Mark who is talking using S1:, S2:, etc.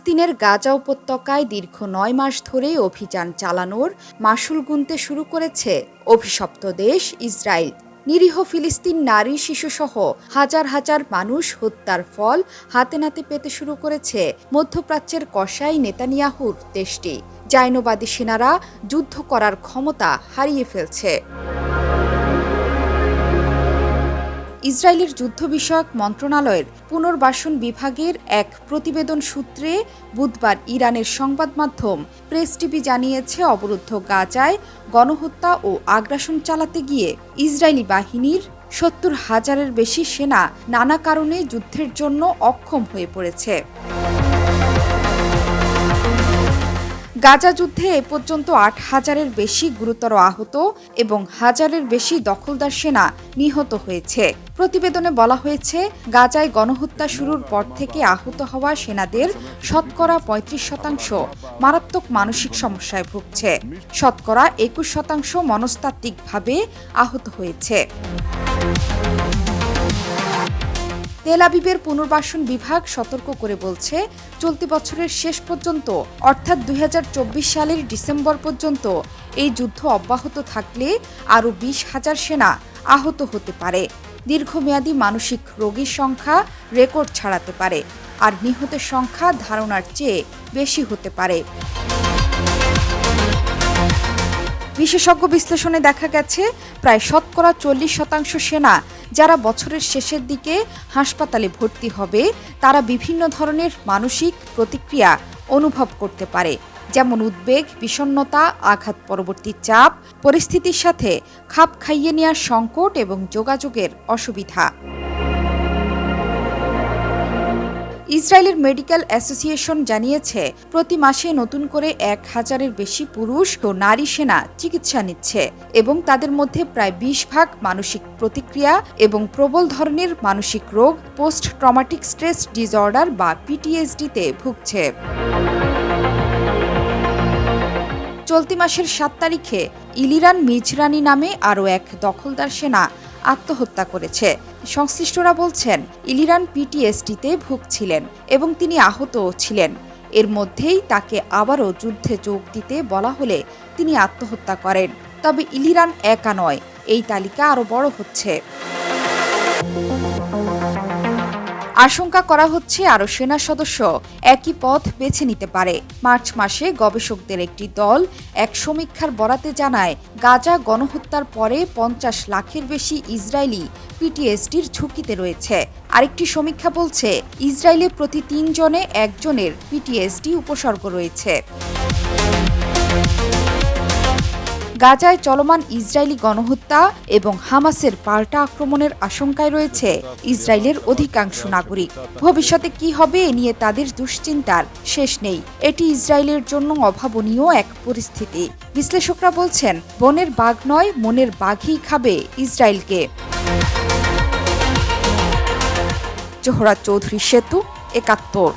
S1: ফিলিস্তিনের গাজা উপত্যকায় দীর্ঘ ৯ মাস ধরে অভিযান চালানোর মাশুল গুনতে শুরু করেছে অভিশপ্ত দেশ ইসরায়েল। নিরীহ ফিলিস্তিন নারী শিশুসহ হাজার হাজার মানুষ হত্যার ফল হাতে নাতে পেতে শুরু করেছে মধ্যপ্রাচ্যের কসাই নেতানিয়াহুর দেশটি। জায়নবাদী সেনারা যুদ্ধ করার ক্ষমতা হারিয়ে ফেলছে। ইসরায়েলের যুদ্ধ বিষয়ক মন্ত্রণালয়ের পুনর্বাসন বিভাগের এক প্রতিবেদন সূত্রে বুধবার ইরানের সংবাদ মাধ্যম প্রেস টিভি জানিয়েছে, অবরুদ্ধ গাজায় গণহত্যা ও আগ্রাসন চালাতে গিয়ে ইসরায়েলি বাহিনীর ৭০,০০০-এর বেশি সেনা নানা কারণে যুদ্ধের জন্য অক্ষম হয়ে পড়েছে। গাজা যুদ্ধে এ পর্যন্ত ৮,০০০-এর বেশি গুরুতর আহত এবং হাজারের বেশি দখলদার সেনা নিহত হয়েছে। প্রতিবেদনে বলা হয়েছে, গাজায় গণহত্যা শুরুর পর থেকে আহত হওয়া সেনাদের শতকরা ৩৫% মারাত্মক মানসিক সমস্যায় ভুগছে। শতকরা ২১% মনস্তাত্ত্বিকভাবে আহত হয়েছে। তেল আবিবের পুনর্বাসন বিভাগ সতর্ক করে বলছে, চলতি বছরের শেষ পর্যন্ত অর্থাৎ ২০২৪ সালের ডিসেম্বর পর্যন্ত এই যুদ্ধ অব্যাহত থাকলে আরও ২০,০০০ সেনা আহত হতে পারে। দীর্ঘমেয়াদী মানসিক রোগীর সংখ্যা রেকর্ড ছাড়াতে পারে, আর নিহতের সংখ্যা ধারণার চেয়ে বেশি হতে পারে। বিশেষজ্ঞ বিশ্লেষণে দেখা গেছে, প্রায় শতকরা ৪০% সেনা যারা বছরের শেষের দিকে হাসপাতালে ভর্তি হবে, তারা বিভিন্ন ধরনের মানসিক প্রতিক্রিয়া অনুভব করতে পারে, যেমন উদ্বেগ, বিষণ্ণতা, আঘাত পরবর্তী চাপ, পরিস্থিতির সাথে খাপ খাইয়ে নেওয়ার সংকট এবং যোগাযোগের অসুবিধা। ইসরায়েলের মেডিকেল অ্যাসোসিয়েশন জানিয়েছে, প্রতি মাসে নতুন করে ১,০০০-এর বেশি পুরুষ ও নারী সেনা চিকিৎসা নিচ্ছে এবং তাদের মধ্যে প্রায় ২০% মানসিক প্রতিক্রিয়া এবং প্রবল ধরনের মানসিক রোগ পোস্ট ট্রমাটিক স্ট্রেস ডিসঅর্ডার বা PTSD-তে ভুগছে। চলতি মাসের ৭ তারিখে ইলিরান মিজরানি নামে আরও এক দখলদার সেনা আত্মহত্যা করেছে। সংশ্লিষ্টরা বলছেন, ইলিরান PTSD-তে ভুগছিলেন এবং তিনি আহতও ছিলেন। এর মধ্যেই তাকে আবারও যুদ্ধে যোগ দিতে বলা হলে তিনি আত্মহত্যা করেন। তবে ইলিরান একা নয়, এই তালিকা আরও বড় হচ্ছে। আশঙ্কা করা হচ্ছে, আরও সেনা সদস্য একই পথ বেছে নিতে পারে। মার্চ মাসে গবেষকদের একটি দল এক সমীক্ষার বরাতে জানায়, গাজা গণহত্যার পরে ৫০ লাখের বেশি ইসরায়েলি PTSD-র ঝুঁকিতে রয়েছে। আরেকটি সমীক্ষা বলছে, ইসরায়েলে প্রতি ৩ জনে ১ জনের PTSD উপসর্গ রয়েছে। গাজায় চলমান ইসরায়েলি গণহত্যা এবং হামাসের পাল্টা আক্রমণের আশঙ্কায় রয়েছে ইসরায়েলের অধিকাংশ নাগরিক। ভবিষ্যতে কি হবে এ নিয়ে তাদের দুশ্চিন্তার শেষ নেই। এটি ইসরায়েলের জন্য অভাবনীয় এক পরিস্থিতি। বিশ্লেষকরা বলছেন, বনের বাঘ নয়, মনের বাঘই খাবে ইসরায়েলকে। জোহরা চৌধুরী, সেতু, ৭১।